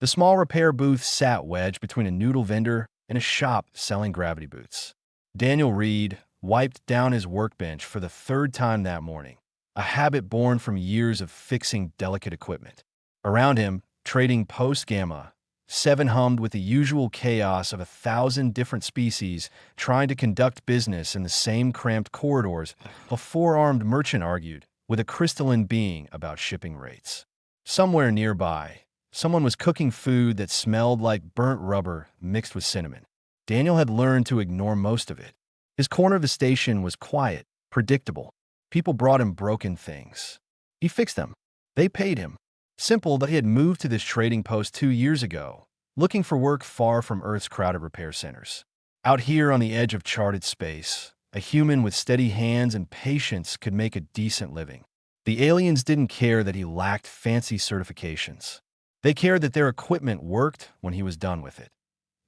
The small repair booth sat wedged between a noodle vendor and a shop selling gravity boots. Daniel Reed wiped down his workbench for the third time that morning, a habit born from years of fixing delicate equipment. Around him, trading post-gamma, Seven hummed with the usual chaos of 1,000 different species trying to conduct business in the same cramped corridors. A four-armed merchant argued with a crystalline being about shipping rates. Somewhere nearby, someone was cooking food that smelled like burnt rubber mixed with cinnamon. Daniel had learned to ignore most of it. His corner of the station was quiet, predictable. People brought him broken things. He fixed them. They paid him. Simple that he had moved to this trading post 2 years ago, looking for work far from Earth's crowded repair centers. Out here on the edge of charted space, a human with steady hands and patience could make a decent living. The aliens didn't care that he lacked fancy certifications. They cared that their equipment worked when he was done with it.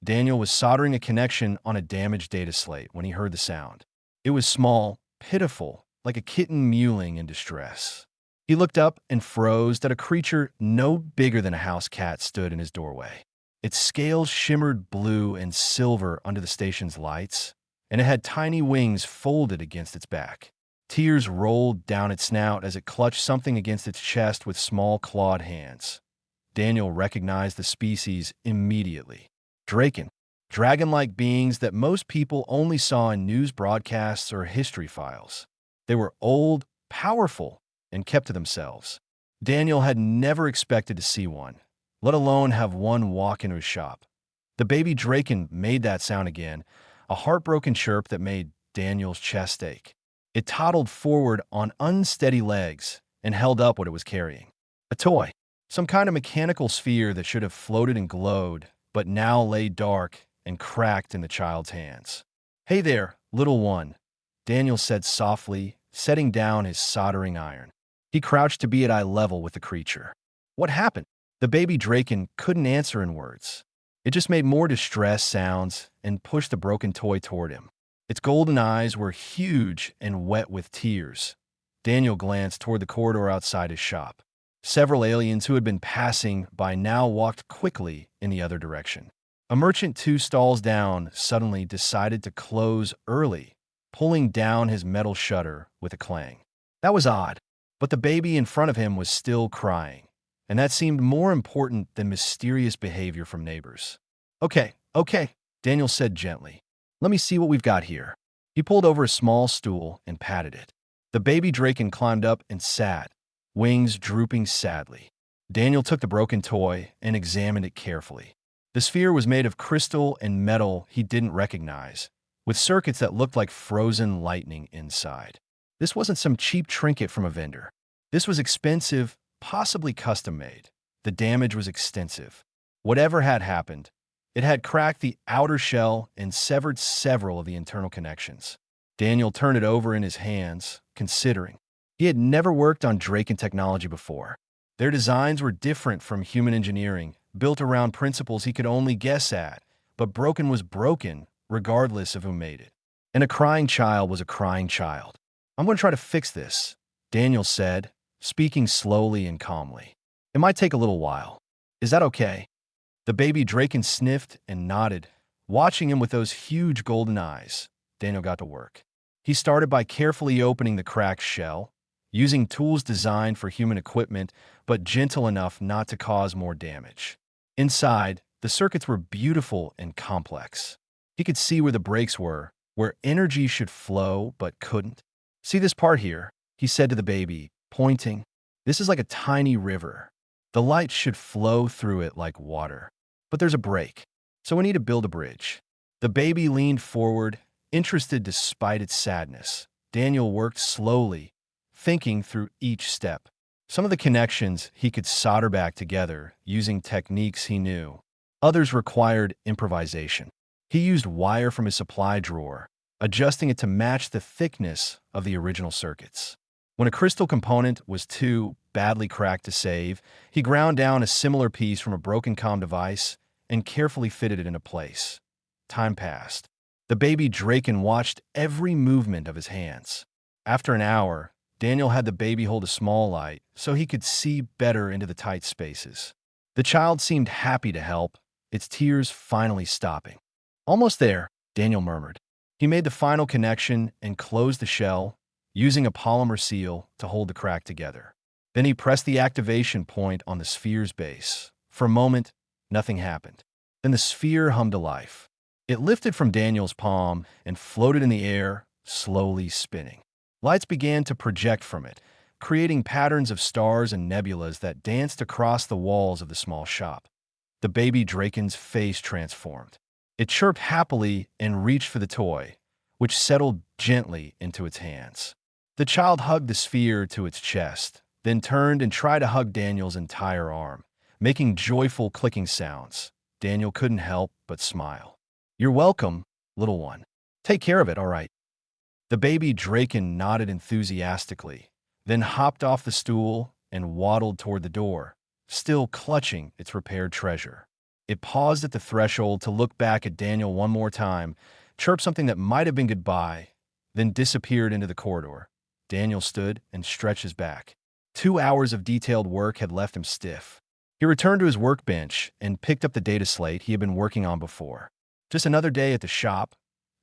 Daniel was soldering a connection on a damaged data slate when he heard the sound. It was small, pitiful, like a kitten mewling in distress. He looked up and froze that a creature no bigger than a house cat stood in his doorway. Its scales shimmered blue and silver under the station's lights, and it had tiny wings folded against its back. Tears rolled down its snout as it clutched something against its chest with small clawed hands. Daniel recognized the species immediately. Draken, dragon-like beings that most people only saw in news broadcasts or history files. They were old, powerful, and kept to themselves. Daniel had never expected to see one, let alone have one walk into his shop. The baby Draken made that sound again, a heartbroken chirp that made Daniel's chest ache. It toddled forward on unsteady legs and held up what it was carrying. A toy, some kind of mechanical sphere that should have floated and glowed, but now lay dark and cracked in the child's hands. "Hey there, little one," Daniel said softly, setting down his soldering iron. He crouched to be at eye level with the creature. What happened? The baby Draken couldn't answer in words. It just made more distressed sounds and pushed the broken toy toward him. Its golden eyes were huge and wet with tears. Daniel glanced toward the corridor outside his shop. Several aliens who had been passing by now walked quickly in the other direction. A merchant 2 stalls down suddenly decided to close early, pulling down his metal shutter with a clang. That was odd. But the baby in front of him was still crying, and that seemed more important than mysterious behavior from neighbors. Okay, Daniel said gently. "Let me see what we've got here." He pulled over a small stool and patted it. The baby Draken climbed up and sat, wings drooping sadly. Daniel took the broken toy and examined it carefully. The sphere was made of crystal and metal he didn't recognize, with circuits that looked like frozen lightning inside. This wasn't some cheap trinket from a vendor. This was expensive, possibly custom-made. The damage was extensive. Whatever had happened, it had cracked the outer shell and severed several of the internal connections. Daniel turned it over in his hands, considering. He had never worked on Draken technology before. Their designs were different from human engineering, built around principles he could only guess at, but broken was broken, regardless of who made it. And a crying child was a crying child. "I'm going to try to fix this," Daniel said, speaking slowly and calmly. "It might take a little while. Is that okay?" The baby Draken sniffed and nodded, watching him with those huge golden eyes. Daniel got to work. He started by carefully opening the cracked shell, using tools designed for human equipment, but gentle enough not to cause more damage. Inside, the circuits were beautiful and complex. He could see where the breaks were, where energy should flow but couldn't. "See this part here?" he said to the baby, pointing. "This is like a tiny river. The light should flow through it like water. But there's a break, so we need to build a bridge." The baby leaned forward, interested despite its sadness. Daniel worked slowly, thinking through each step. Some of the connections he could solder back together using techniques he knew. Others required improvisation. He used wire from his supply drawer, adjusting it to match the thickness of the original circuits. When a crystal component was too badly cracked to save, he ground down a similar piece from a broken comm device and carefully fitted it into place. Time passed. The baby Draken watched every movement of his hands. After an hour, Daniel had the baby hold a small light so he could see better into the tight spaces. The child seemed happy to help, its tears finally stopping. Almost there, Daniel murmured. He made the final connection and closed the shell, using a polymer seal to hold the crack together. Then he pressed the activation point on the sphere's base. For a moment, nothing happened. Then the sphere hummed to life. It lifted from Daniel's palm and floated in the air, slowly spinning. Lights began to project from it, creating patterns of stars and nebulas that danced across the walls of the small shop. The baby Draken's face transformed. It chirped happily and reached for the toy, which settled gently into its hands. The child hugged the sphere to its chest, then turned and tried to hug Daniel's entire arm, making joyful clicking sounds. Daniel couldn't help but smile. "You're welcome, little one. Take care of it, all right." The baby Draken nodded enthusiastically, then hopped off the stool and waddled toward the door, still clutching its repaired treasure. It paused at the threshold to look back at Daniel one more time, chirped something that might have been goodbye, then disappeared into the corridor. Daniel stood and stretched his back. 2 hours of detailed work had left him stiff. He returned to his workbench and picked up the data slate he had been working on before. Just another day at the shop.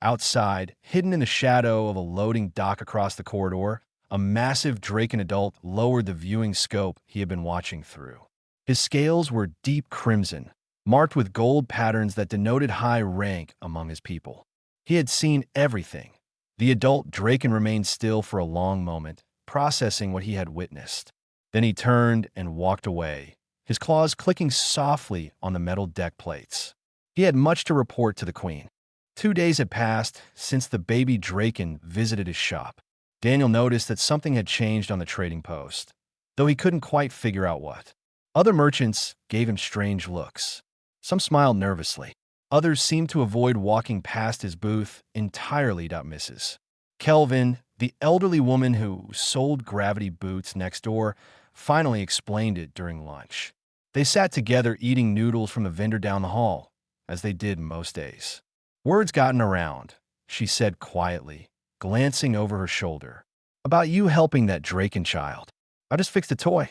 Outside, hidden in the shadow of a loading dock across the corridor, a massive Draken adult lowered the viewing scope he had been watching through. His scales were deep crimson, marked with gold patterns that denoted high rank among his people. He had seen everything. The adult Draken remained still for a long moment, processing what he had witnessed. Then he turned and walked away, his claws clicking softly on the metal deck plates. He had much to report to the Queen. 2 days had passed since the baby Draken visited his shop. Daniel noticed that something had changed on the trading post, though he couldn't quite figure out what. Other merchants gave him strange looks. Some smiled nervously. Others seemed to avoid walking past his booth entirely. Mrs. Kelvin, the elderly woman who sold gravity boots next door, finally explained it during lunch. They sat together eating noodles from the vendor down the hall, as they did most days. "Word's gotten around," she said quietly, glancing over her shoulder, "about you helping that Draken child." "I just fixed a toy,"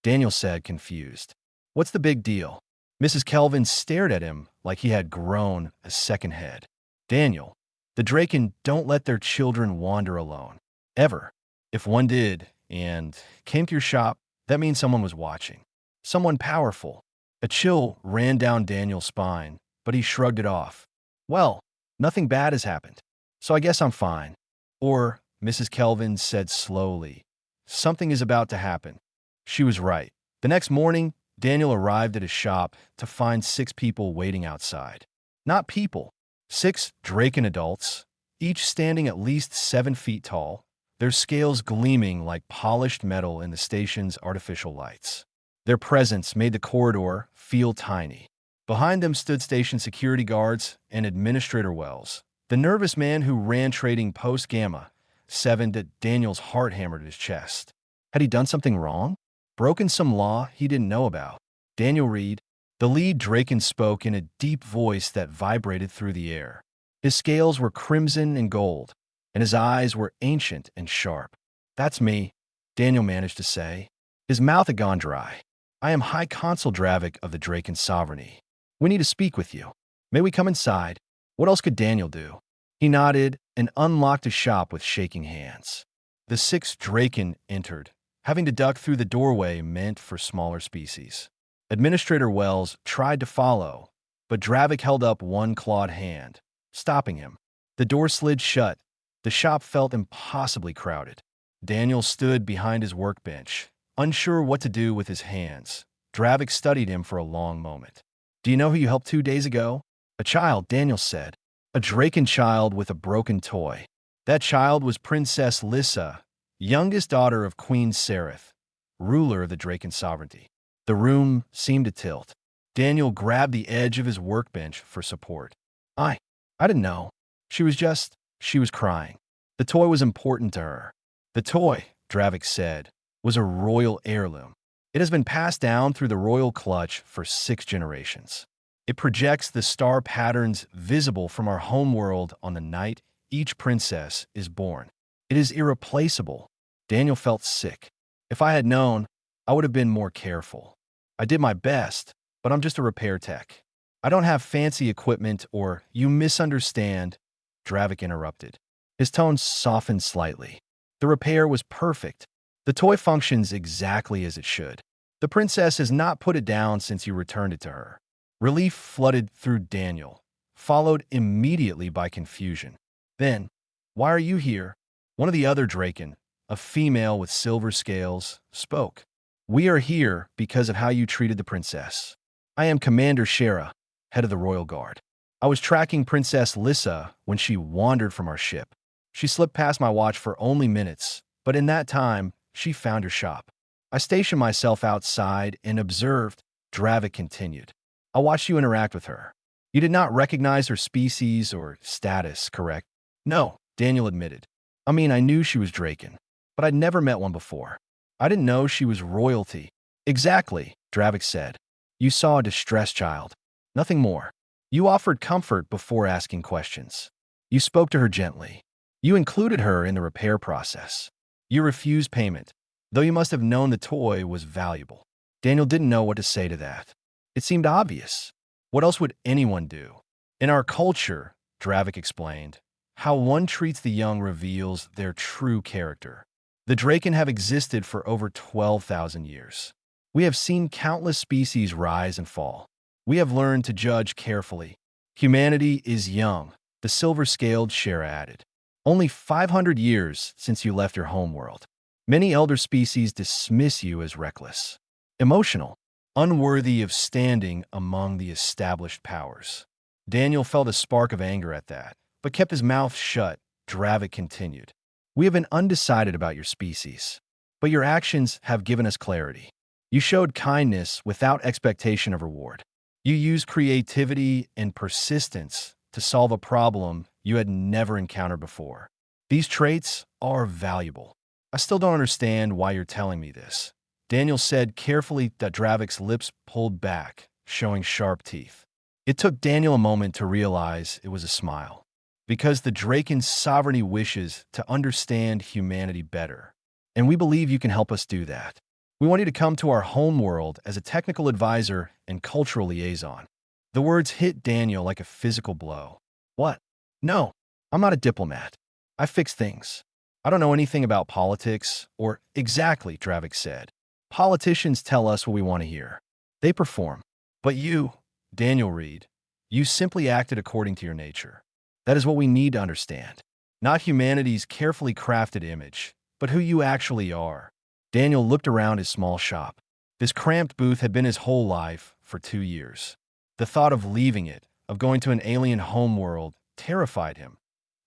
Daniel said, confused. "What's the big deal?" Mrs. Kelvin stared at him like he had grown a second head. "Daniel, the Draken don't let their children wander alone. Ever. If one did, and came to your shop, that means someone was watching. Someone powerful." A chill ran down Daniel's spine, but he shrugged it off. "Well, nothing bad has happened, so I guess I'm fine." "Or," Mrs. Kelvin said slowly, "something is about to happen." She was right. The next morning, Daniel arrived at his shop to find 6 people waiting outside. Not people. 6 Draken adults, each standing at least 7 feet tall, their scales gleaming like polished metal in the station's artificial lights. Their presence made the corridor feel tiny. Behind them stood station security guards and Administrator Wells, the nervous man who ran trading post Gamma 7. That Daniel's heart hammered at his chest. Had he done something wrong? Broken some law he didn't know about? Daniel Reed, the lead Draken, spoke in a deep voice that vibrated through the air. His scales were crimson and gold, and his eyes were ancient and sharp. "That's me," Daniel managed to say. His mouth had gone dry. "I am High Consul Dravik of the Draken Sovereignty. We need to speak with you. May we come inside?" What else could Daniel do? He nodded and unlocked his shop with shaking hands. The 6th Draken entered, having to duck through the doorway meant for smaller species. Administrator Wells tried to follow, but Dravik held up one clawed hand, stopping him. The door slid shut. The shop felt impossibly crowded. Daniel stood behind his workbench, unsure what to do with his hands. Dravik studied him for a long moment. "Do you know who you helped 2 days ago?" "A child," Daniel said. "A Draken child with a broken toy. That child was Princess Lissa, youngest daughter of Queen Sereth, ruler of the Draken Sovereignty." The room seemed to tilt. Daniel grabbed the edge of his workbench for support. I didn't know. She was crying. The toy was important to her." "The toy," Dravik said, "was a royal heirloom. It has been passed down through the royal clutch for 6 generations. It projects the star patterns visible from our homeworld on the night each princess is born. It is irreplaceable." Daniel felt sick. "If I had known, I would have been more careful. I did my best, but I'm just a repair tech. I don't have fancy equipment or you misunderstand, Dravik interrupted. His tone softened slightly. The repair was perfect. The toy functions exactly as it should. The princess has not put it down since you returned it to her. Relief flooded through Daniel, followed immediately by confusion. Then, why are you here? One of the other Draken, a female with silver scales, spoke. We are here because of how you treated the princess. I am Commander Shara, head of the Royal Guard. I was tracking Princess Lissa when she wandered from our ship. She slipped past my watch for only minutes, but in that time, she found your shop. I stationed myself outside and observed, Dravik continued. I watched you interact with her. You did not recognize her species or status, correct? No, Daniel admitted. I mean, I knew she was Draken, but I'd never met one before. I didn't know she was royalty. Exactly, Dravik said. You saw a distressed child. Nothing more. You offered comfort before asking questions. You spoke to her gently. You included her in the repair process. You refused payment, though you must have known the toy was valuable. Daniel didn't know what to say to that. It seemed obvious. What else would anyone do? In our culture, Dravik explained, how one treats the young reveals their true character. The Draken have existed for over 12,000 years. We have seen countless species rise and fall. We have learned to judge carefully. Humanity is young, the silver-scaled Shara added. Only 500 years since you left your homeworld. Many elder species dismiss you as reckless, emotional, unworthy of standing among the established powers. Daniel felt a spark of anger at that, but kept his mouth shut. Dravik continued. We have been undecided about your species, but your actions have given us clarity. You showed kindness without expectation of reward. You used creativity and persistence to solve a problem you had never encountered before. These traits are valuable. I still don't understand why you're telling me this. Daniel said carefully that Dravik's lips pulled back, showing sharp teeth. It took Daniel a moment to realize it was a smile. Because the Draken's sovereignty wishes to understand humanity better. And we believe you can help us do that. We want you to come to our homeworld as a technical advisor and cultural liaison. The words hit Daniel like a physical blow. What? No, I'm not a diplomat. I fix things. I don't know anything about politics, or exactly, Dravik said. Politicians tell us what we want to hear. They perform. But you, Daniel Reed, you simply acted according to your nature. That is what we need to understand. Not humanity's carefully crafted image, but who you actually are. Daniel looked around his small shop. This cramped booth had been his whole life for 2 years. The thought of leaving it, of going to an alien homeworld, terrified him.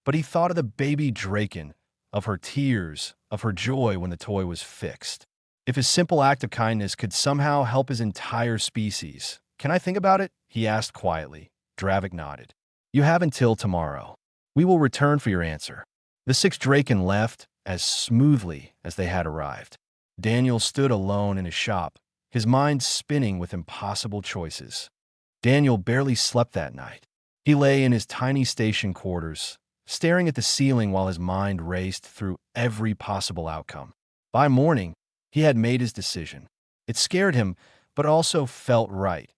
But he thought of the baby Draken, of her tears, of her joy when the toy was fixed. If his simple act of kindness could somehow help his entire species, can I think about it? He asked quietly. Dravik nodded. You have until tomorrow. We will return for your answer. The 6 Draken left as smoothly as they had arrived. Daniel stood alone in his shop, his mind spinning with impossible choices. Daniel barely slept that night. He lay in his tiny station quarters, staring at the ceiling while his mind raced through every possible outcome. By morning, he had made his decision. It scared him, but also felt right.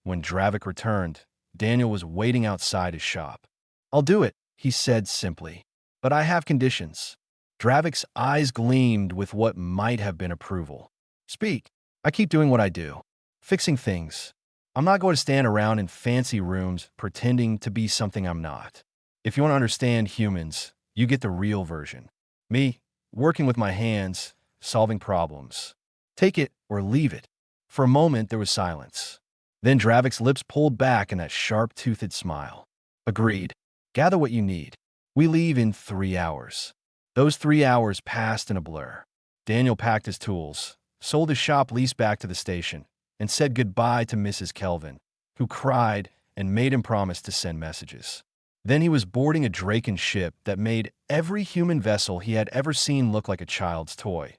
When Dravik returned, Daniel was waiting outside his shop. I'll do it, he said simply. But I have conditions. Dravik's eyes gleamed with what might have been approval. Speak. I keep doing what I do. Fixing things. I'm not going to stand around in fancy rooms pretending to be something I'm not. If you want to understand humans, you get the real version. Me, working with my hands, solving problems. Take it or leave it. For a moment, there was silence. Then Dravik's lips pulled back in that sharp-toothed smile. Agreed. Gather what you need. We leave in 3 hours. Those 3 hours passed in a blur. Daniel packed his tools, sold his shop lease back to the station, and said goodbye to Mrs. Kelvin, who cried and made him promise to send messages. Then he was boarding a Draken ship that made every human vessel he had ever seen look like a child's toy.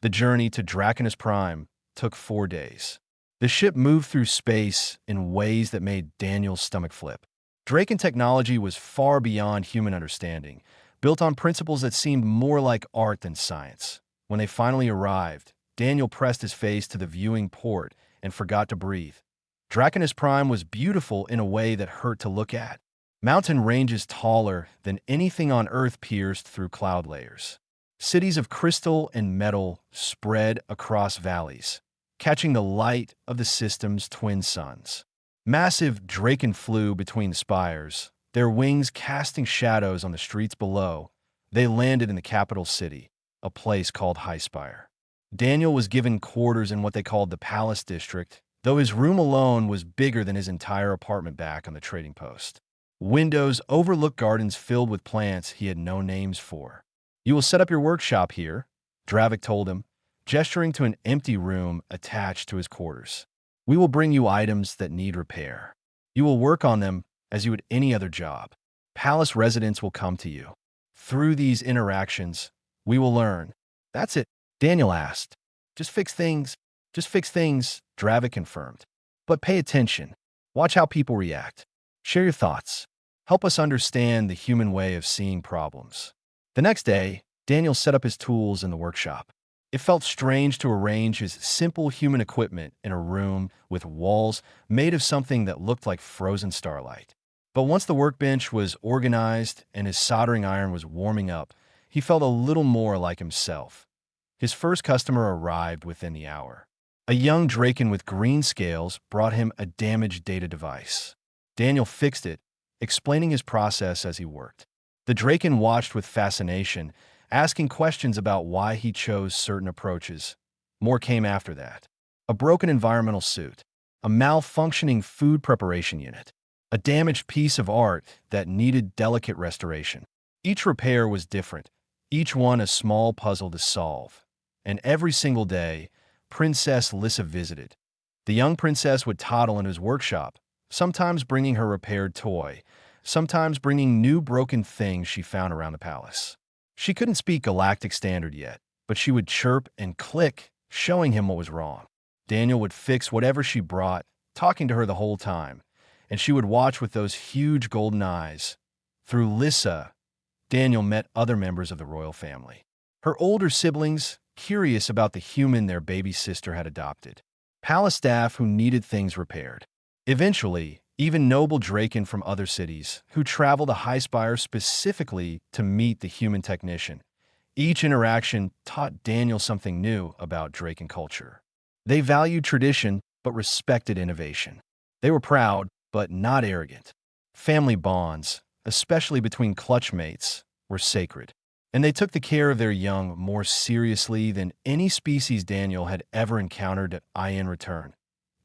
The journey to Draconus Prime took 4 days. The ship moved through space in ways that made Daniel's stomach flip. Draken technology was far beyond human understanding, built on principles that seemed more like art than science. When they finally arrived, Daniel pressed his face to the viewing port and forgot to breathe. Draconis Prime was beautiful in a way that hurt to look at. Mountain ranges taller than anything on Earth pierced through cloud layers. Cities of crystal and metal spread across valleys, catching the light of the system's twin suns. Massive Draken flew between the spires, their wings casting shadows on the streets below. They landed in the capital city, a place called Highspire. Daniel was given quarters in what they called the Palace District, though his room alone was bigger than his entire apartment back on the trading post. Windows overlooked gardens filled with plants he had no names for. "You will set up your workshop here," Dravik told him, gesturing to an empty room attached to his quarters. "We will bring you items that need repair. You will work on them as you would any other job. Palace residents will come to you. Through these interactions, we will learn." "That's it?" Daniel asked. Just fix things, Dravik confirmed. "But pay attention. Watch how people react. Share your thoughts. Help us understand the human way of seeing problems." The next day, Daniel set up his tools in the workshop. It felt strange to arrange his simple human equipment in a room with walls made of something that looked like frozen starlight. But once the workbench was organized and his soldering iron was warming up, he felt a little more like himself. His first customer arrived within the hour. A young Draken with green scales brought him a damaged data device. Daniel fixed it, explaining his process as he worked. The Draken watched with fascination, asking questions about why he chose certain approaches. More came after that. A broken environmental suit, a malfunctioning food preparation unit, a damaged piece of art that needed delicate restoration. Each repair was different, each one a small puzzle to solve. And every single day, Princess Lissa visited. The young princess would toddle in his workshop, sometimes bringing her repaired toy, sometimes bringing new broken things she found around the palace. She couldn't speak Galactic Standard yet, but she would chirp and click, showing him what was wrong. Daniel would fix whatever she brought, talking to her the whole time, and she would watch with those huge golden eyes. Through Lissa, Daniel met other members of the royal family. Her older siblings, curious about the human their baby sister had adopted. Palace staff who needed things repaired. Eventually, even noble Draken from other cities, who traveled to Highspire specifically to meet the human technician. Each interaction taught Daniel something new about Draken culture. They valued tradition, but respected innovation. They were proud, but not arrogant. Family bonds, especially between clutchmates, were sacred. And they took the care of their young more seriously than any species Daniel had ever encountered in return.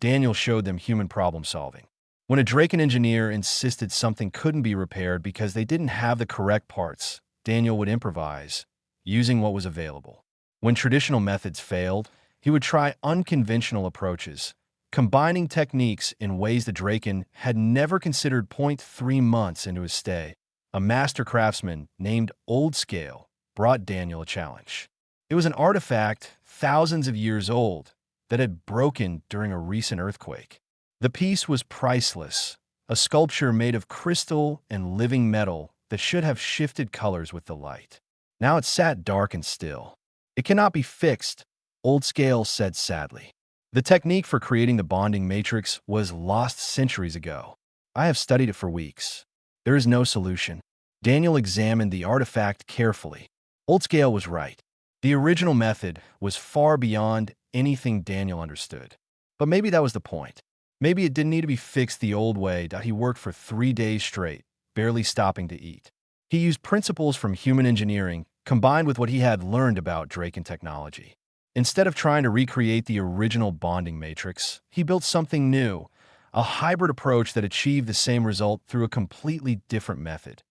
Daniel showed them human problem solving. When a Draken engineer insisted something couldn't be repaired because they didn't have the correct parts, Daniel would improvise, using what was available. When traditional methods failed, he would try unconventional approaches, combining techniques in ways the Draken had never considered. 3 months into his stay, a master craftsman named Old Scale brought Daniel a challenge. It was an artifact thousands of years old that had broken during a recent earthquake. The piece was priceless, a sculpture made of crystal and living metal that should have shifted colors with the light. Now it sat dark and still. "It cannot be fixed," Old Scale said sadly. "The technique for creating the bonding matrix was lost centuries ago. I have studied it for weeks. There is no solution." Daniel examined the artifact carefully. Old Scale was right. The original method was far beyond anything Daniel understood. But maybe that was the point. Maybe it didn't need to be fixed the old way. He worked for 3 days straight, barely stopping to eat. He used principles from human engineering combined with what he had learned about Draken technology. Instead of trying to recreate the original bonding matrix, he built something new, a hybrid approach that achieved the same result through a completely different method.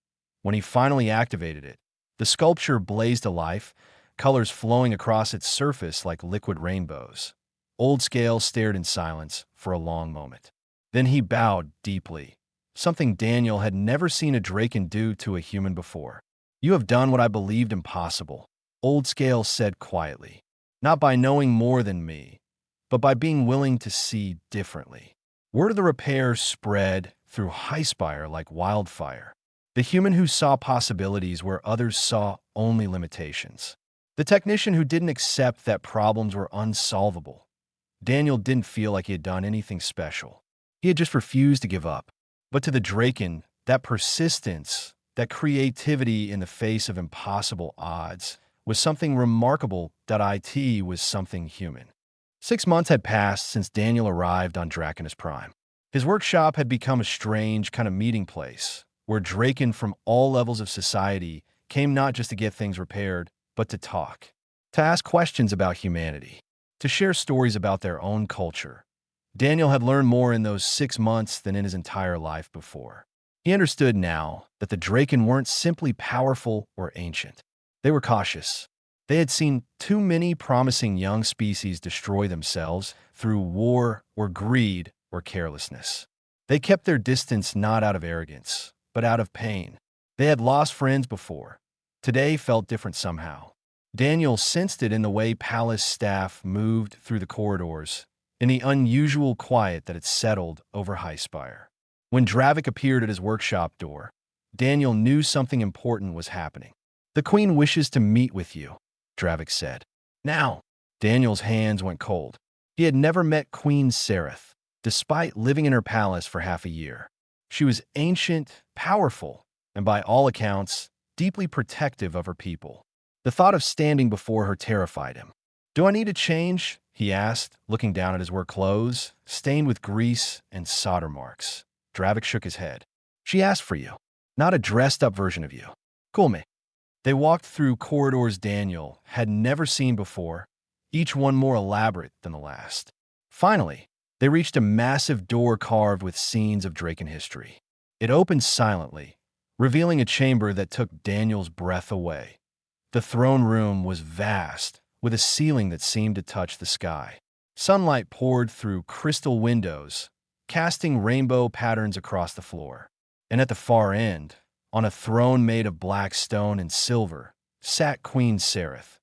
When he finally activated it, the sculpture blazed to life, colors flowing across its surface like liquid rainbows. Old Scale stared in silence for a long moment. Then he bowed deeply, something Daniel had never seen a Draken do to a human before. "You have done what I believed impossible," Old Scale said quietly. "Not by knowing more than me, but by being willing to see differently." Word of the repair spread through Highspire like wildfire. The human who saw possibilities where others saw only limitations. The technician who didn't accept that problems were unsolvable. Daniel didn't feel like he had done anything special. He had just refused to give up. But to the Draken, that persistence, that creativity in the face of impossible odds, was something remarkable. It was something human. 6 months had passed since Daniel arrived on Draconus Prime. His workshop had become a strange kind of meeting place, where Draken from all levels of society came not just to get things repaired, but to talk, to ask questions about humanity, to share stories about their own culture. Daniel had learned more in those 6 months than in his entire life before. He understood now that the Draken weren't simply powerful or ancient. They were cautious. They had seen too many promising young species destroy themselves through war or greed or carelessness. They kept their distance not out of arrogance, but out of pain. They had lost friends before. Today felt different somehow. Daniel sensed it in the way palace staff moved through the corridors, in the unusual quiet that had settled over Highspire. When Dravik appeared at his workshop door, Daniel knew something important was happening. "The Queen wishes to meet with you," Dravik said. "Now." Daniel's hands went cold. He had never met Queen Sereth, despite living in her palace for half a year. She was ancient, powerful, and by all accounts, deeply protective of her people. The thought of standing before her terrified him. "Do I need to change?" he asked, looking down at his work clothes, stained with grease and solder marks. Dravik shook his head. "She asked for you, not a dressed-up version of you. Cool me." They walked through corridors Daniel had never seen before, each one more elaborate than the last. Finally, they reached a massive door carved with scenes of Draken history. It opened silently, revealing a chamber that took Daniel's breath away. The throne room was vast, with a ceiling that seemed to touch the sky. Sunlight poured through crystal windows, casting rainbow patterns across the floor. And at the far end, on a throne made of black stone and silver, sat Queen Sereth.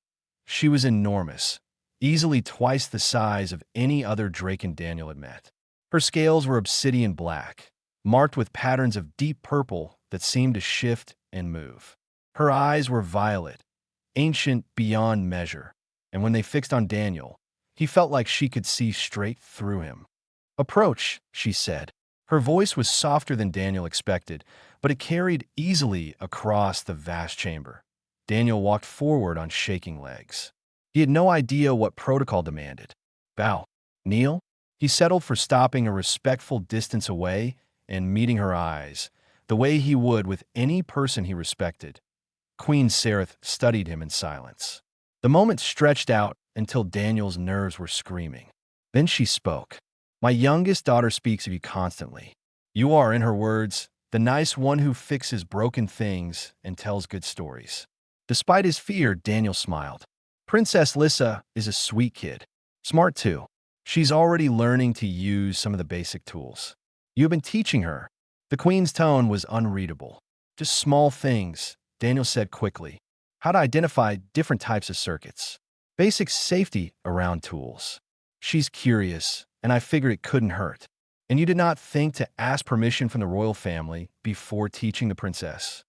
She was enormous, easily twice the size of any other Draken Daniel had met. Her scales were obsidian black, marked with patterns of deep purple that seemed to shift and move. Her eyes were violet, ancient beyond measure, and when they fixed on Daniel, he felt like she could see straight through him. "Approach," she said. Her voice was softer than Daniel expected, but it carried easily across the vast chamber. Daniel walked forward on shaking legs. He had no idea what protocol demanded. "Bow. Kneel?" He settled for stopping a respectful distance away and meeting her eyes, the way he would with any person he respected. Queen Sereth studied him in silence. The moment stretched out until Daniel's nerves were screaming. Then she spoke. "My youngest daughter speaks of you constantly. You are, in her words, the nice one who fixes broken things and tells good stories." Despite his fear, Daniel smiled. "Princess Lissa is a sweet kid. Smart too. She's already learning to use some of the basic tools. You've been teaching her." The Queen's tone was unreadable. "Just small things," Daniel said quickly. "How to identify different types of circuits. Basic safety around tools. She's curious, and I figured it couldn't hurt. And you did not think to ask permission from the royal family before teaching the princess?"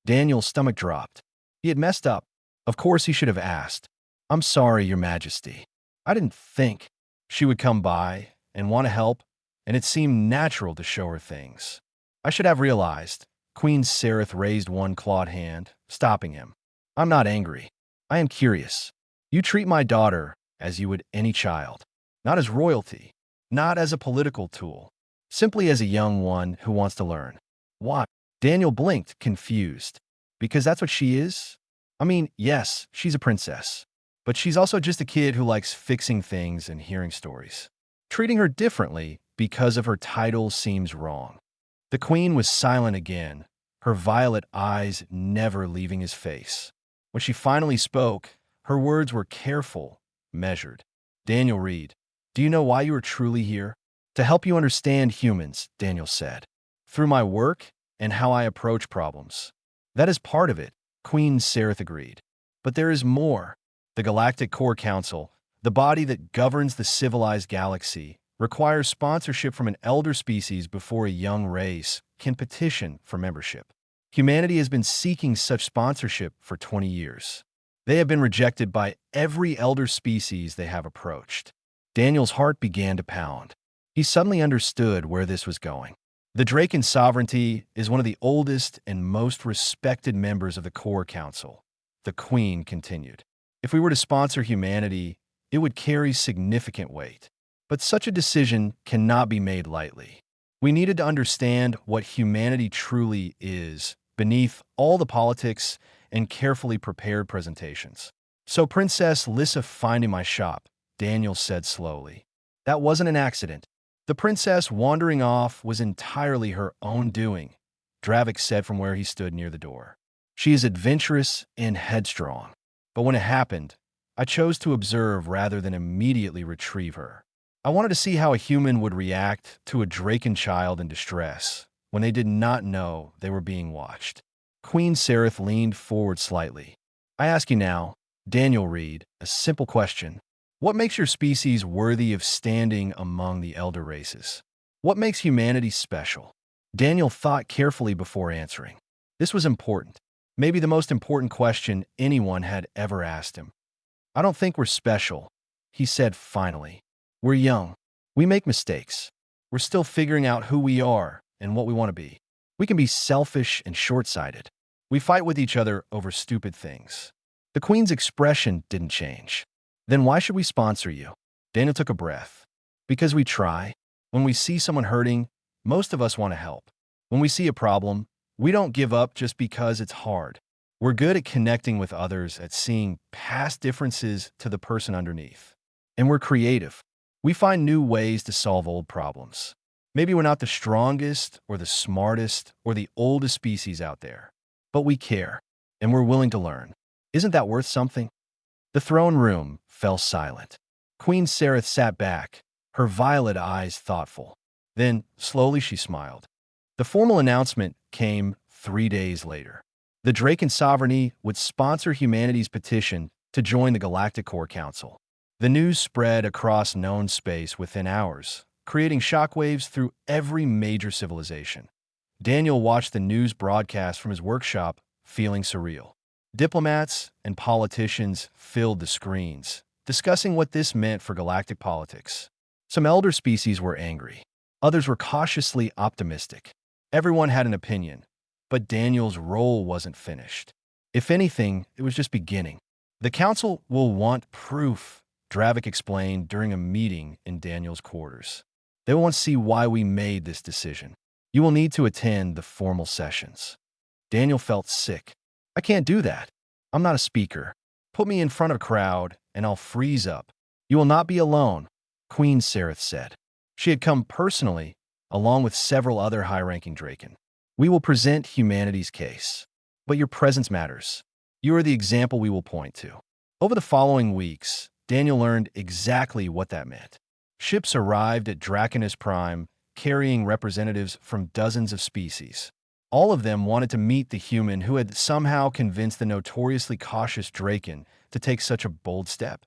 Daniel's stomach dropped. He had messed up. Of course he should have asked. "I'm sorry, Your Majesty. I didn't think." She would come by and want to help, and it seemed natural to show her things. "I should have realized." Queen Sereth raised one clawed hand, stopping him. "I'm not angry. I am curious. You treat my daughter as you would any child. Not as royalty, not as a political tool, simply as a young one who wants to learn." "Why?" Daniel blinked, confused. "Because that's what she is? I mean, yes, she's a princess, but she's also just a kid who likes fixing things and hearing stories. Treating her differently because of her title seems wrong." The Queen was silent again, her violet eyes never leaving his face. When she finally spoke, her words were careful, measured. "Daniel Reed, do you know why you are truly here?" "To help you understand humans," Daniel said. "Through my work and how I approach problems." "That is part of it," Queen Sereth agreed. "But there is more. The Galactic Core Council, the body that governs the civilized galaxy, requires sponsorship from an elder species before a young race can petition for membership. Humanity has been seeking such sponsorship for 20 years. They have been rejected by every elder species they have approached." Daniel's heart began to pound. He suddenly understood where this was going. The Draken sovereignty is one of the oldest and most respected members of the Core Council. The Queen continued. If we were to sponsor humanity, it would carry significant weight. But such a decision cannot be made lightly. We needed to understand what humanity truly is beneath all the politics and carefully prepared presentations. So Princess Lissa finding my shop, Daniel said slowly. That wasn't an accident. The princess wandering off was entirely her own doing, Dravik said from where he stood near the door. She is adventurous and headstrong. But when it happened, I chose to observe rather than immediately retrieve her. I wanted to see how a human would react to a Draken child in distress when they did not know they were being watched. Queen Sereth leaned forward slightly. I ask you now, Daniel Reed, a simple question. What makes your species worthy of standing among the elder races? What makes humanity special? Daniel thought carefully before answering. This was important, maybe the most important question anyone had ever asked him. I don't think we're special, he said finally. We're young. We make mistakes. We're still figuring out who we are and what we want to be. We can be selfish and short-sighted. We fight with each other over stupid things. The Queen's expression didn't change. Then why should we sponsor you? Daniel took a breath. Because we try. When we see someone hurting, most of us want to help. When we see a problem, we don't give up just because it's hard. We're good at connecting with others, at seeing past differences to the person underneath. And we're creative. We find new ways to solve old problems. Maybe we're not the strongest or the smartest or the oldest species out there, but we care, and we're willing to learn. Isn't that worth something? The throne room fell silent. Queen Sereth sat back, her violet eyes thoughtful. Then, slowly she smiled. The formal announcement came 3 days later. The Draken sovereignty would sponsor humanity's petition to join the Galactic Core Council. The news spread across known space within hours, creating shockwaves through every major civilization. Daniel watched the news broadcast from his workshop, feeling surreal. Diplomats and politicians filled the screens, discussing what this meant for galactic politics. Some elder species were angry. Others were cautiously optimistic. Everyone had an opinion, but Daniel's role wasn't finished. If anything, it was just beginning. The council will want proof, Dravik explained during a meeting in Daniel's quarters. They will want to see why we made this decision. You will need to attend the formal sessions. Daniel felt sick. I can't do that. I'm not a speaker. Put me in front of a crowd, and I'll freeze up. You will not be alone, Queen Sereth said. She had come personally, along with several other high-ranking Draken. We will present humanity's case. But your presence matters. You are the example we will point to. Over the following weeks, Daniel learned exactly what that meant. Ships arrived at Draconus Prime, carrying representatives from dozens of species. All of them wanted to meet the human who had somehow convinced the notoriously cautious Draken to take such a bold step.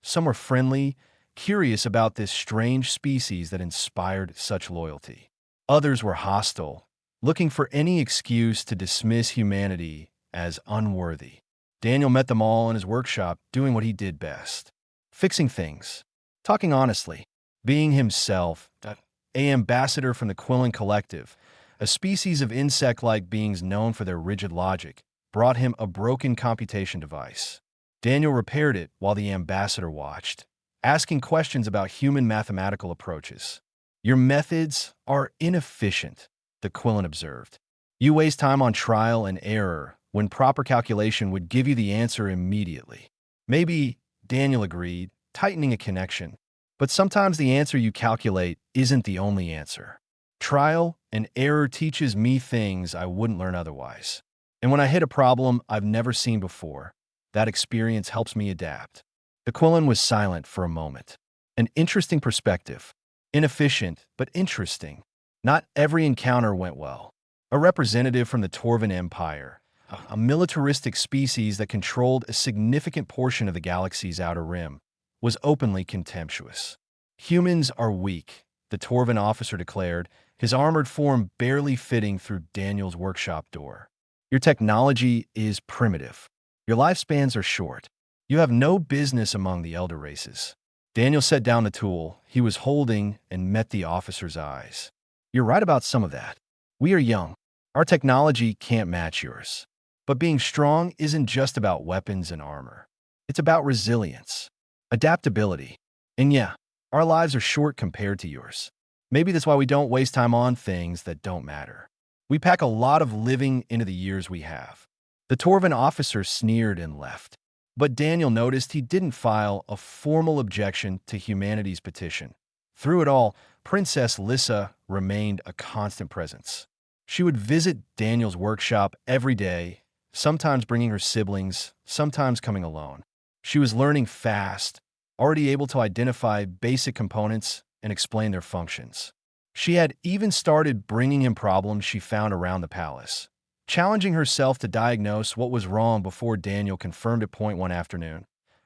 Some were friendly, curious about this strange species that inspired such loyalty. Others were hostile, looking for any excuse to dismiss humanity as unworthy. Daniel met them all in his workshop, doing what he did best. Fixing things, talking honestly, being himself, an ambassador from the Quillen Collective, a species of insect-like beings known for their rigid logic, brought him a broken computation device. Daniel repaired it while the ambassador watched, asking questions about human mathematical approaches. Your methods are inefficient, the Quillen observed. You waste time on trial and error when proper calculation would give you the answer immediately. Maybe, Daniel agreed, tightening a connection. But sometimes the answer you calculate isn't the only answer. Trial and error teaches me things I wouldn't learn otherwise. And when I hit a problem I've never seen before, that experience helps me adapt. The Quillen was silent for a moment. An interesting perspective. Inefficient, but interesting. Not every encounter went well. A representative from the Torvan Empire, a militaristic species that controlled a significant portion of the galaxy's outer rim, was openly contemptuous. Humans are weak, the Torvan officer declared, his armored form barely fitting through Daniel's workshop door. Your technology is primitive. Your lifespans are short. You have no business among the elder races. Daniel set down the tool he was holding and met the officer's eyes. You're right about some of that. We are young. Our technology can't match yours. But being strong isn't just about weapons and armor. It's about resilience, adaptability. And yeah, our lives are short compared to yours. Maybe that's why we don't waste time on things that don't matter. We pack a lot of living into the years we have. The Torvan officer sneered and left. But Daniel noticed he didn't file a formal objection to humanity's petition. Through it all, Princess Lissa remained a constant presence. She would visit Daniel's workshop every day, sometimes bringing her siblings, sometimes coming alone. She was learning fast, already able to identify basic components and explain their functions. She had even started bringing in problems she found around the palace, challenging herself to diagnose what was wrong before Daniel confirmed at point one afternoon.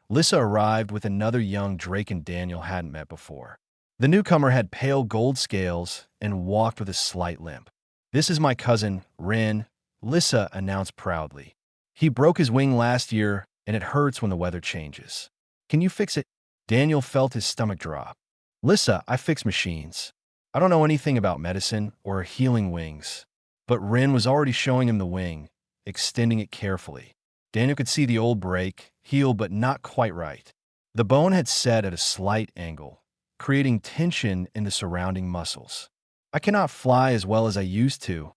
Lissa arrived with another young Draken Daniel hadn't met before. The newcomer had pale gold scales and walked with a slight limp. "This is my cousin, Rin," Lissa announced proudly. "He broke his wing last year, and it hurts when the weather changes. Can you fix it?" Daniel felt his stomach drop. "Lissa, I fix machines. I don't know anything about medicine or healing wings." But Rin was already showing him the wing, extending it carefully. Daniel could see the old break, healed but not quite right. The bone had set at a slight angle, creating tension in the surrounding muscles. "I cannot fly as well as I used to,"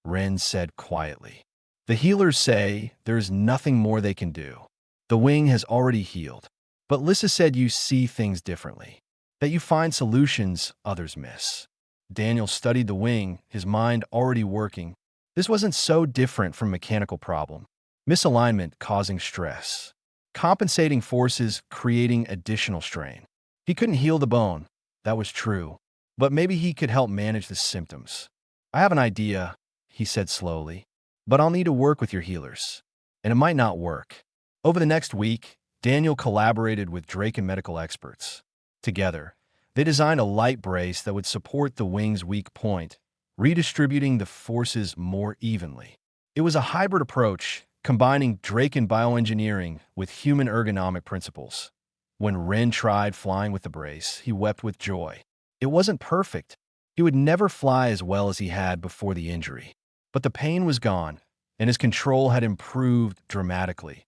Rin said quietly. "The healers say there is nothing more they can do. The wing has already healed." But Lissa said you see things differently, that you find solutions others miss. Daniel studied the wing, his mind already working. This wasn't so different from mechanical problem. Misalignment causing stress. Compensating forces creating additional strain. He couldn't heal the bone, that was true. But maybe he could help manage the symptoms. "I have an idea," he said slowly. "But I'll need to work with your healers. And it might not work." Over the next week, Daniel collaborated with Draken medical experts. Together, they designed a light brace that would support the wing's weak point, redistributing the forces more evenly. It was a hybrid approach, combining Draken bioengineering with human ergonomic principles. When Ren tried flying with the brace, he wept with joy. It wasn't perfect. He would never fly as well as he had before the injury. But the pain was gone, and his control had improved dramatically.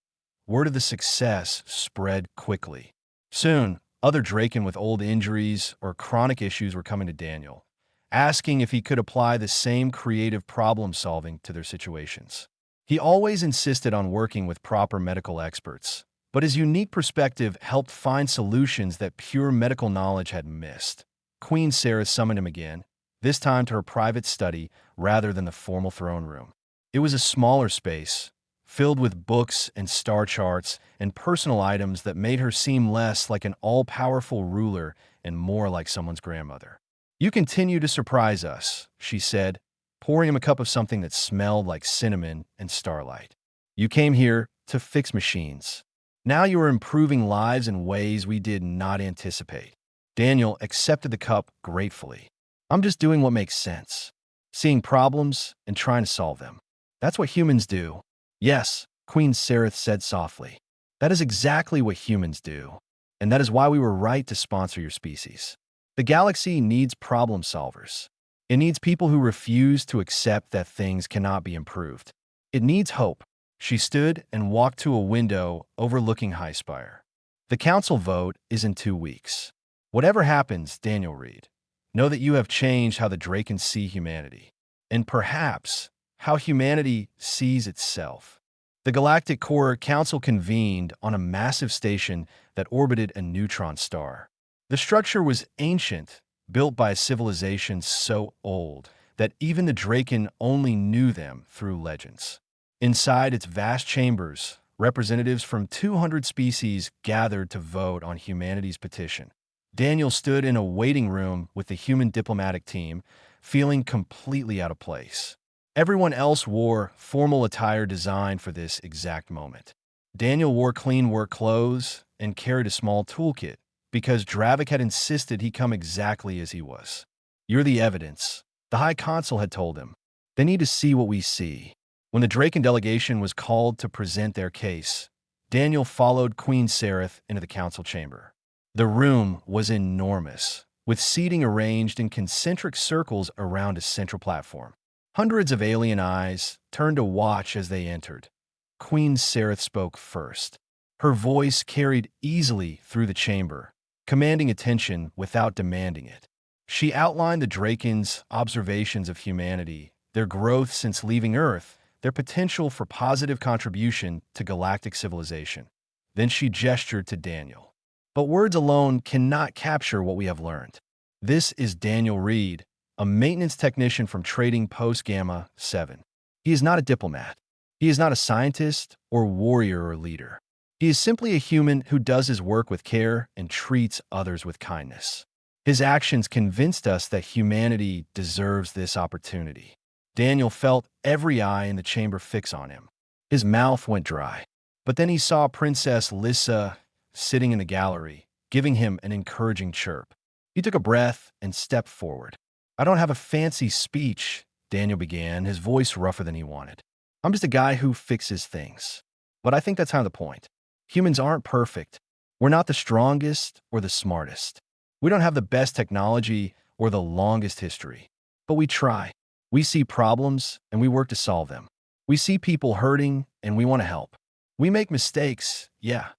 Word of the success spread quickly. Soon, other Draken with old injuries or chronic issues were coming to Daniel, asking if he could apply the same creative problem-solving to their situations. He always insisted on working with proper medical experts, but his unique perspective helped find solutions that pure medical knowledge had missed. Queen Sarah summoned him again, this time to her private study rather than the formal throne room. It was a smaller space, filled with books and star charts and personal items that made her seem less like an all-powerful ruler and more like someone's grandmother. "You continue to surprise us," she said, pouring him a cup of something that smelled like cinnamon and starlight. "You came here to fix machines. Now you are improving lives in ways we did not anticipate." Daniel accepted the cup gratefully. "I'm just doing what makes sense, seeing problems and trying to solve them. That's what humans do." "Yes," Queen Sareth said softly. "That is exactly what humans do. And that is why we were right to sponsor your species. The galaxy needs problem solvers. It needs people who refuse to accept that things cannot be improved. It needs hope." She stood and walked to a window overlooking Highspire. "The council vote is in 2 weeks. Whatever happens, Daniel Reed, know that you have changed how the Drakens see humanity. And perhaps how humanity sees itself." The Galactic Core Council convened on a massive station that orbited a neutron star. The structure was ancient, built by a civilization so old that even the Draken only knew them through legends. Inside its vast chambers, representatives from 200 species gathered to vote on humanity's petition. Daniel stood in a waiting room with the human diplomatic team, feeling completely out of place. Everyone else wore formal attire designed for this exact moment. Daniel wore clean work clothes and carried a small toolkit because Dravik had insisted he come exactly as he was. "You're the evidence," the High Consul had told him. "They need to see what we see." When the Draken delegation was called to present their case, Daniel followed Queen Sareth into the council chamber. The room was enormous, with seating arranged in concentric circles around a central platform. Hundreds of alien eyes turned to watch as they entered. Queen Sereth spoke first. Her voice carried easily through the chamber, commanding attention without demanding it. She outlined the Draken's observations of humanity, their growth since leaving Earth, their potential for positive contribution to galactic civilization. Then she gestured to Daniel. But words alone cannot capture what we have learned. This is Daniel Reed, a maintenance technician from Trading Post Gamma 7. He is not a diplomat. He is not a scientist or warrior or leader. He is simply a human who does his work with care and treats others with kindness. His actions convinced us that humanity deserves this opportunity. Daniel felt every eye in the chamber fix on him. His mouth went dry. But then he saw Princess Lissa sitting in the gallery, giving him an encouraging chirp. He took a breath and stepped forward. "I don't have a fancy speech," Daniel began, his voice rougher than he wanted. "I'm just a guy who fixes things." But I think that's kind of the point. Humans aren't perfect. We're not the strongest or the smartest. We don't have the best technology or the longest history. But we try. We see problems and we work to solve them. We see people hurting and we want to help. We make mistakes, yeah,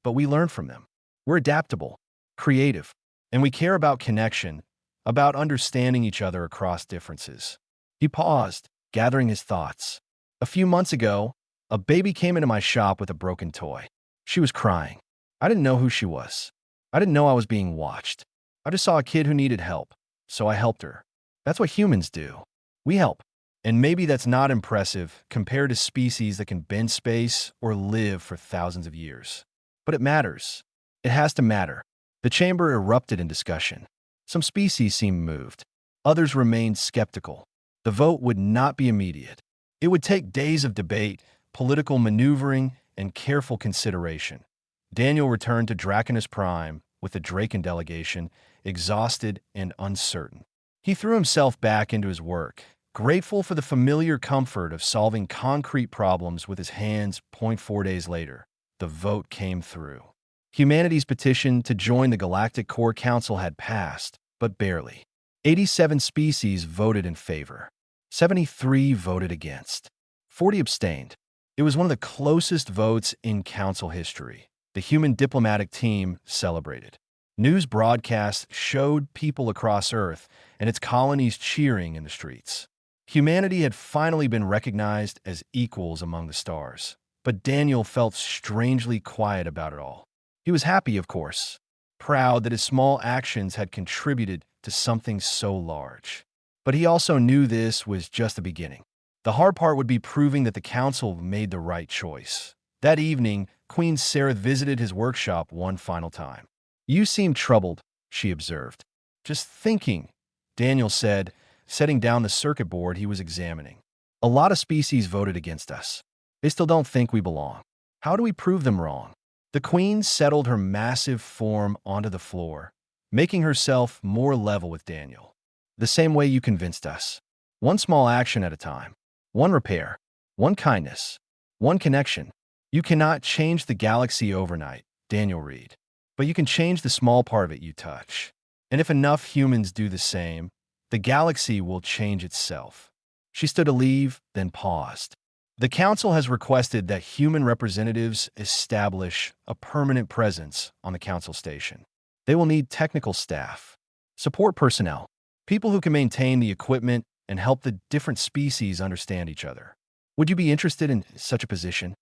but we learn from them. We're adaptable, creative, and we care about connection, about understanding each other across differences. He paused, gathering his thoughts. "A few months ago, a baby came into my shop with a broken toy. She was crying. I didn't know who she was. I didn't know I was being watched. I just saw a kid who needed help, so I helped her. That's what humans do. We help. And maybe that's not impressive compared to species that can bend space or live for thousands of years. But it matters. It has to matter." The chamber erupted in discussion. Some species seemed moved. Others remained skeptical. The vote would not be immediate. It would take days of debate, political maneuvering, and careful consideration. Daniel returned to Draconus Prime with the Draken delegation, exhausted and uncertain. He threw himself back into his work, grateful for the familiar comfort of solving concrete problems with his hands. 4 days later, the vote came through. Humanity's petition to join the Galactic Core Council had passed, but barely. 87 species voted in favor. 73 voted against. 40 abstained. It was one of the closest votes in Council history. The human diplomatic team celebrated. News broadcasts showed people across Earth and its colonies cheering in the streets. Humanity had finally been recognized as equals among the stars. But Daniel felt strangely quiet about it all. He was happy, of course, proud that his small actions had contributed to something so large. But he also knew this was just the beginning. The hard part would be proving that the council made the right choice. That evening, Queen Sereth visited his workshop one final time. "You seem troubled," she observed. "Just thinking," Daniel said, setting down the circuit board he was examining. "A lot of species voted against us. They still don't think we belong. How do we prove them wrong?" The queen settled her massive form onto the floor, making herself more level with Daniel. "The same way you convinced us. One small action at a time. One repair. One kindness. One connection. You cannot change the galaxy overnight," Daniel Reed. "But you can change the small part of it you touch. And if enough humans do the same, the galaxy will change itself." She stood to leave, then paused. "The Council has requested that human representatives establish a permanent presence on the Council station. They will need technical staff, support personnel, people who can maintain the equipment and help the different species understand each other. Would you be interested in such a position?"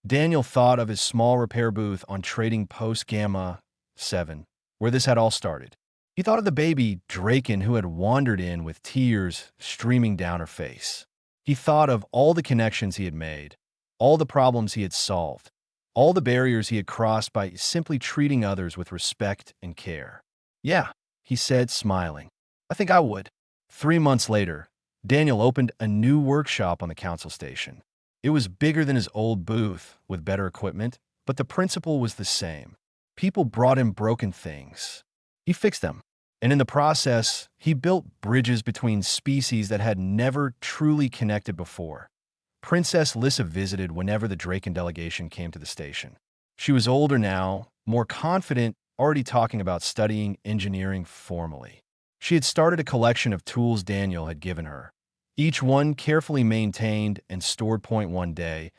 Daniel thought of his small repair booth on Trading Post Gamma 7, where this had all started. He thought of the baby Draken who had wandered in with tears streaming down her face. He thought of all the connections he had made, all the problems he had solved, all the barriers he had crossed by simply treating others with respect and care. "Yeah," he said, smiling. "I think I would." 3 months later, Daniel opened a new workshop on the Council station. It was bigger than his old booth, with better equipment, but the principle was the same. People brought him broken things. He fixed them. And in the process, he built bridges between species that had never truly connected before. Princess Lissa visited whenever the Draken delegation came to the station. She was older now, more confident already talking about studying engineering formally. She had started a collection of tools Daniel had given her, each one carefully maintained and stored. One day,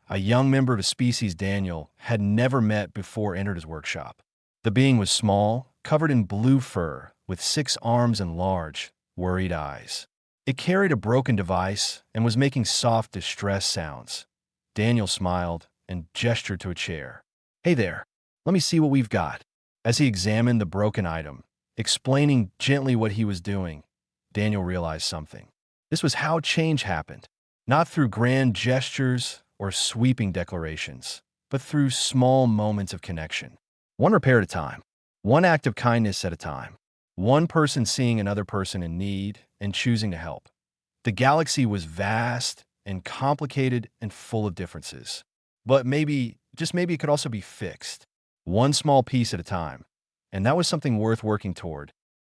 a young member of a species Daniel had never met before entered his workshop. The being was small, covered in blue fur, with 6 arms and large, worried eyes. It carried a broken device and was making soft distress sounds. Daniel smiled and gestured to a chair. "Hey there, let me see what we've got." As he examined the broken item, explaining gently what he was doing, Daniel realized something. This was how change happened, not through grand gestures or sweeping declarations, but through small moments of connection. One repair at a time, one act of kindness at a time, one person seeing another person in need and choosing to help. The galaxy was vast and complicated and full of differences. But maybe, just maybe, it could also be fixed, one small piece at a time. And that was something worth working toward.